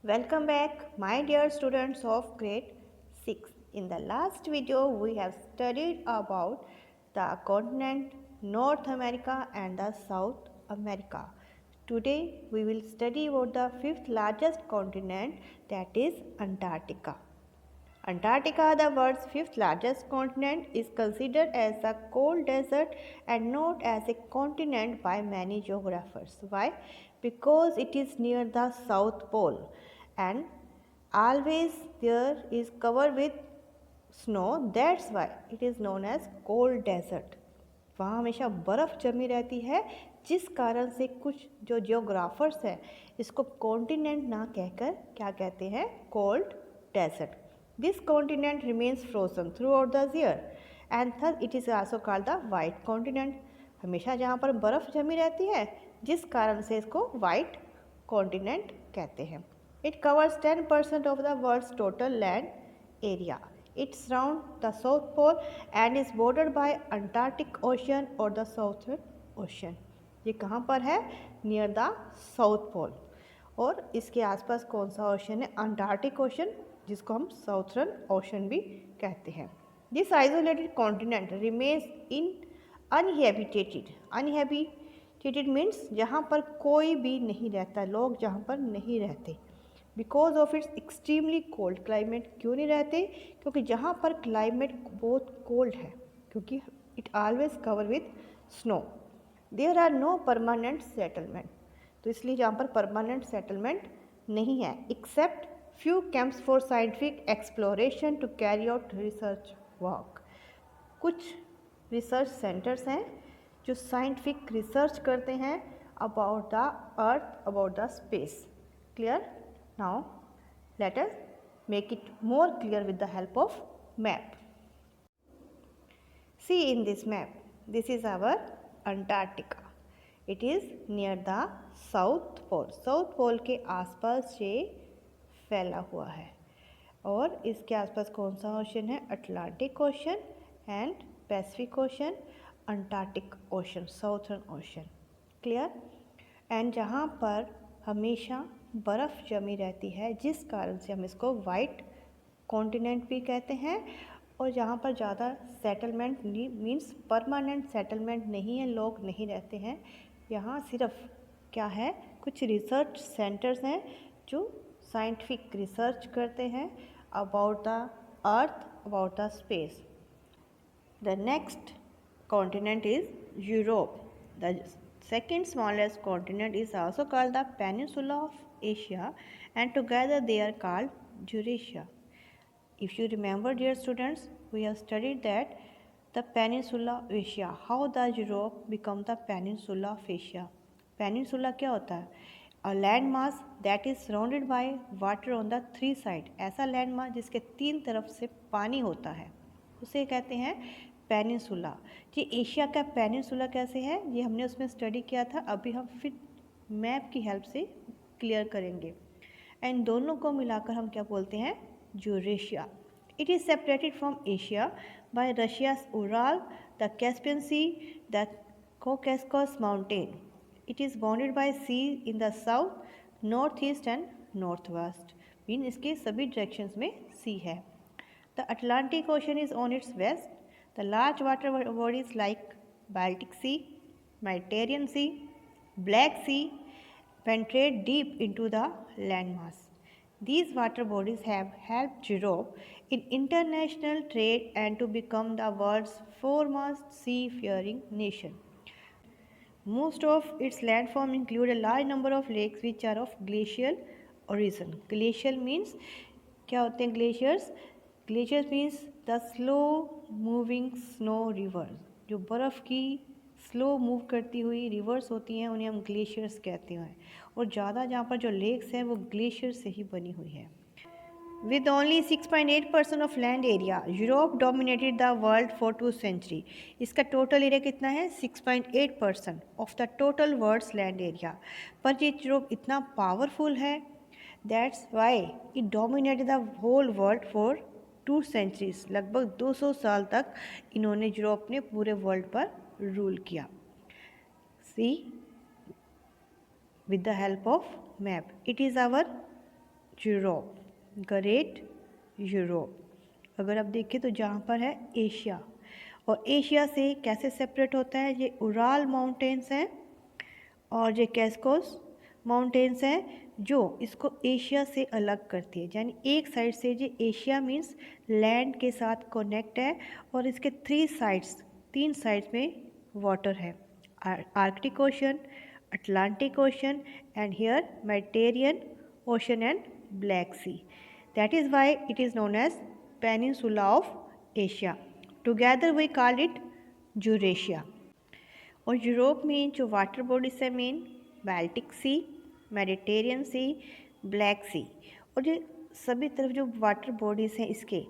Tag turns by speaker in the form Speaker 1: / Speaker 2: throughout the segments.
Speaker 1: Welcome back, my dear students of grade 6. In the last video, we have studied about the continent North America and the South America. Today, we will study about the fifth largest continent, that is Antarctica. Antarctica, the world's fifth largest continent, is considered as a cold desert and not as a continent by many geographers. Why? Because it is near the South Pole and always there is covered with snow. That's why it is known as cold desert. वहाँ हमेशा बर्फ़ जमी रहती है, जिस कारण से कुछ जो जियोग्राफर्स हैं इसको कॉन्टिनेंट ना कहकर क्या कहते हैं, cold desert. This continent remains frozen throughout the year and thus it is also called the white continent. हमेशा जहाँ पर बर्फ़ जमी रहती है जिस कारण से इसको white continent कहते हैं. It covers 10% of the world's total land area. It surrounds the South Pole and is bordered by Antarctic Ocean or the Southern Ocean. ये कहाँ पर है? Near the South Pole. और इसके आसपास कौन सा ओशन है? अंटार्कटिक ओशन, जिसको हम साउथर्न ओशन भी कहते हैं. This isolated continent remains in uninhabited. Uninhabited means जहाँ पर कोई भी नहीं रहता, लोग जहाँ पर नहीं रहते. Because of its extremely cold climate. क्यों नहीं रहते? क्योंकि जहाँ पर क्लाइमेट बहुत कोल्ड है, क्योंकि it always cover with snow. There are no permanent settlement. तो इसलिए जहाँ पर परमानेंट सेटलमेंट नहीं है, except few camps for scientific exploration to carry out research work. कुछ रिसर्च सेंटर्स हैं जो साइंटिफिक रिसर्च करते हैं about the earth, about the space. Clear? Now let us make it more clear with the help of map. See in this map, this is our Antarctica. It is near the South Pole. South Pole के आसपास ये फैला हुआ है. और इसके आसपास कौन सा ओशन है? Atlantic Ocean and Pacific Ocean, Antarctic ocean, southern ocean. Clear? And जहाँ पर हमेशा बर्फ़ जमी रहती है जिस कारण से हम इसको वाइट कॉन्टिनेंट भी कहते हैं. और जहाँ पर ज़्यादा सेटलमेंट मीन्स परमानेंट सेटलमेंट नहीं है, लोग नहीं रहते हैं. यहाँ सिर्फ क्या है, कुछ रिसर्च सेंटर्स हैं जो साइंटिफिक रिसर्च करते हैं about the earth, about the space. The next continent is Europe. The second smallest continent is also called the Peninsula of Asia and together they are called Eurasia. If you remember, dear students, we have studied that the Peninsula of Asia, how the Europe become the Peninsula of Asia. Peninsula क्या होता है? A land mass that is surrounded by water on the three side. ऐसा land mass जिसके तीन तरफ से पानी होता है उसे कहते हैं पेनिनसुला. ये एशिया का पेनिनसुला कैसे है, ये हमने उसमें स्टडी किया था. अभी हम फिर मैप की हेल्प से क्लियर करेंगे. एंड दोनों को मिलाकर हम क्या बोलते हैं? Eurasia. It is separated from Asia by Russia's Ural, the Caspian Sea, the Caucasus mountain. It is bounded by sea in the south, north east and north west. Mean इसके सभी डायरेक्शंस में सी है. The Atlantic Ocean is on its west. The large water bodies like Baltic Sea, Mediterranean Sea, Black Sea penetrate deep into the landmass. These water bodies have helped Europe in international trade and to become the world's foremost seafaring nation. Most of its landforms include a large number of lakes which are of glacial origin. Glacial means क्या होते हैं glaciers? Glaciers means the slow moving snow river. जो बर्फ़ की slow move करती हुई reverse होती हैं उन्हें हम ग्लेशियर्स कहते हैं. और ज़्यादा जहाँ पर जो लेक्स हैं वो ग्लेशियर से ही बनी हुई है. With only 6.8% of land area, Europe dominated the world for 2 centuries. इसका टोटल एरिया कितना है? 6.8% of the total world's land area. पर ये यूरोप इतना पावरफुल है, that's why it dominated the whole world for 2 centuries. लगभग 200 साल तक इन्होंने यूरोप ने पूरे वर्ल्ड पर रूल किया. See with the help of map. It is our Europe, great Europe. अगर आप देखें तो जहाँ पर है एशिया, और एशिया से कैसे सेपरेट होता है, ये उराल माउंटेन्स हैं और ये कैस्कोस माउंटेन्स हैं जो इसको एशिया से अलग करती है। यानी एक साइड से ये एशिया मीन्स लैंड के साथ कनेक्ट है और इसके तीन साइड्स में वाटर है, Arctic Ocean, Atlantic Ocean and here Mediterranean ocean and black sea. That is why it is known as peninsula of Asia. Together we call it Eurasia. और यूरोप में जो वाटर बॉडीज है main Baltic Sea, Mediterranean Sea, black sea, और ये सभी तरफ जो वाटर बॉडीज़ हैं इसके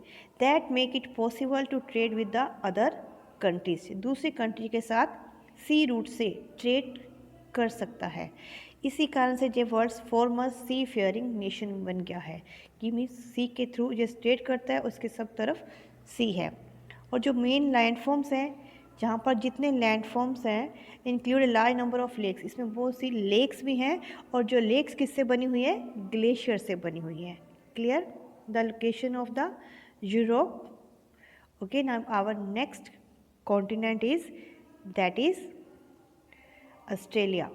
Speaker 1: that make it possible to trade with the other countries. दूसरी कंट्री के साथ सी रूट से ट्रेड कर सकता है। इसी कारण से ये वर्ल्ड्स फॉरमोस्ट सी फेयरिंग नेशन बन गया है कि मीन्स सी के थ्रू जो ट्रेड करता है उसके सब तरफ सी है। और जो मेन लैंडफॉर्म्स हैं, जहाँ पर जितने लैंडफॉर्म्स हैं include a large number of lakes, इसमें बहुत सी लेक्स भी हैं और जो लेक्स किससे बनी हुई है, ग्लेशियर से बनी हुई है। Clear the location of the Europe. Okay, now our next continent is that is Australia.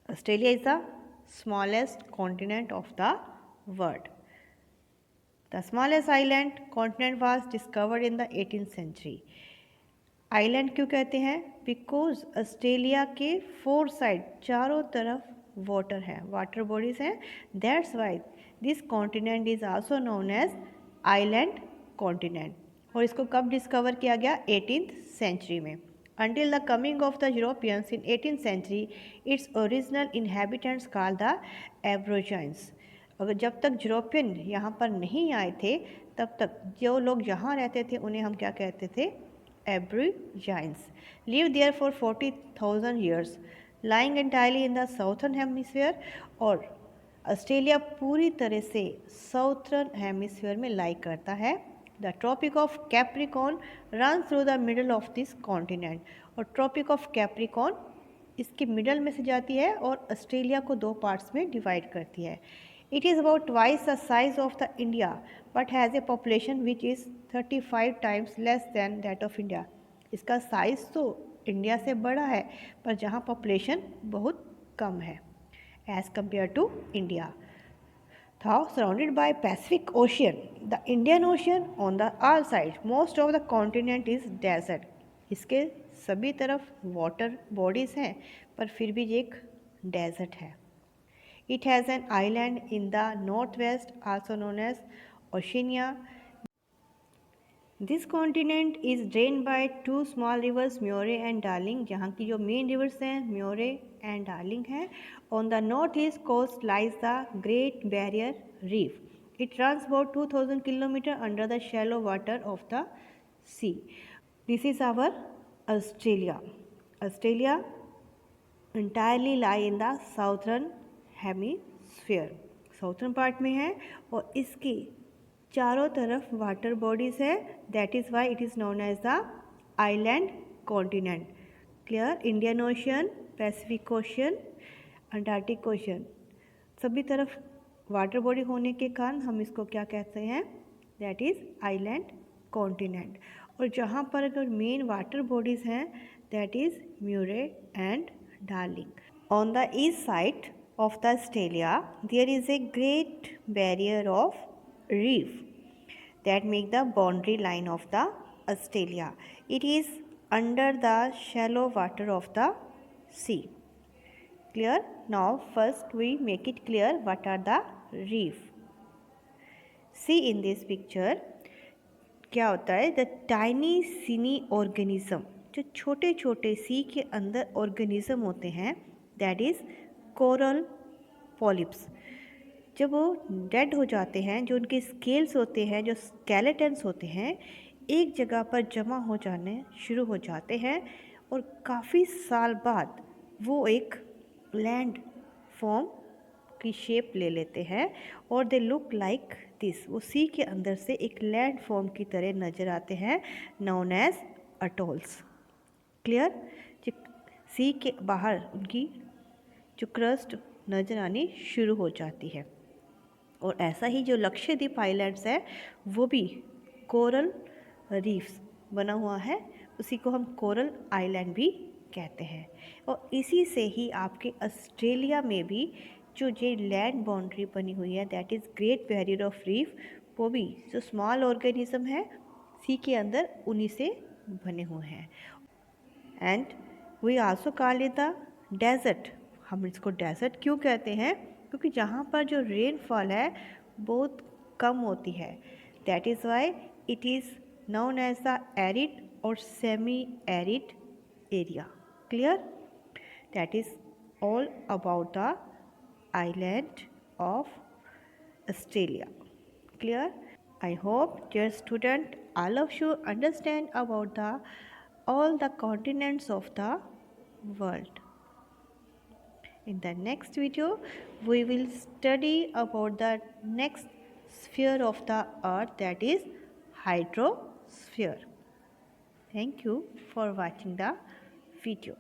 Speaker 1: Australia is the smallest continent of the world. The smallest island continent was discovered in the 18th century. Island क्यों कहते हैं? Because Australia के 4 side चारों तरफ water है, water bodies हैं, that's why this continent is also known as island continent. और इसको कब डिस्कवर किया गया? 18th सेंचुरी में। Until the coming of the Europeans in 18th century, its original inhabitants called the Aborigines. अगर जब तक यूरोपियन यहाँ पर नहीं आए थे तब तक जो लोग यहाँ रहते थे उन्हें हम क्या कहते थे? Aborigines. Lived there for 40,000 years, lying entirely in the southern hemisphere. और ऑस्ट्रेलिया पूरी तरह से साउथर्न हेमिस्फीयर में लाई करता है। The Tropic of Capricorn runs through the middle of this continent. और Tropic of Capricorn इसके मिडल में से जाती है और ऑस्ट्रेलिया को 2 पार्ट्स में डिवाइड करती है। It is about twice the size of the India, but has a population which is 35 times less than that of India. इसका साइज तो इंडिया से बड़ा है पर जहाँ पॉपुलेशन बहुत कम है as compared to India. Though surrounded by Pacific Ocean, the Indian Ocean on the all sides, most of the continent is desert. इसके सभी तरफ वाटर बॉडीज़ हैं पर फिर भी एक डेजर्ट है। It has an island in the northwest also known as Oceania. This continent is drained by 2 small rivers, Murray and Darling, जहाँ की जो मेन रिवर्स हैं Murray and Darling हैं। On the northeast coast lies the Great Barrier Reef. It runs about 2000 km under the shallow water of the sea. This is our Australia. Australia entirely lie in the southern hemisphere. Southern part में है और इसकी चारों तरफ water bodies है, that is why it is known as the island continent. Clear? Indian Ocean, Pacific Ocean, Antarctic Ocean, सभी तरफ water body होने के कारण हम इसको क्या कहते हैं? That is island continent. और जहाँ पर अगर मेन वाटर बॉडीज़ हैं that is म्यूरे and darling. On the east side of the Australia, there is a great barrier of reef that make the boundary line of the Australia. It is under the shallow water of the sea. Clear? Now first we make it clear what are the reef. See in this picture क्या होता है? The tiny skinny organism, जो छोटे छोटे सी के अंदर organism होते हैं that is कोरल पॉलिप्स। जब वो डेड हो जाते हैं, जो उनके स्केल्स होते हैं, जो स्केलेटन्स होते हैं, एक जगह पर जमा हो जाने शुरू हो जाते हैं और काफ़ी साल बाद वो एक लैंड फॉर्म की शेप ले लेते हैं और दे लुक लाइक दिस। वो सी के अंदर से एक लैंड फॉर्म की तरह नज़र आते हैं, नोन एज अटोल्स। क्लियर? सी के बाहर उनकी जो क्रस्ट नज़र आनी शुरू हो जाती है। और ऐसा ही जो लक्षद्वीप आइलैंड्स है वो भी कोरल रीफ्स बना हुआ है, उसी को हम कोरल आइलैंड भी कहते हैं। और इसी से ही आपके ऑस्ट्रेलिया में भी जो ये लैंड बाउंड्री बनी हुई है that is great barrier of reef, वो भी जो स्मॉल ऑर्गेनिज्म है सी के अंदर उन्हीं से बने हुए हैं। And we also call it the desert. हम इसको डेजर्ट क्यों कहते हैं? क्योंकि जहाँ पर जो रेनफॉल है बहुत कम होती है, that is why it is known as the arid or semi-arid area. Clear? That is all about the island of Australia. Clear? I hope, dear student, all of you understand about the all the continents of the world. In the next video, we will study about the next sphere of the earth, that is hydrosphere. Thank you for watching the video.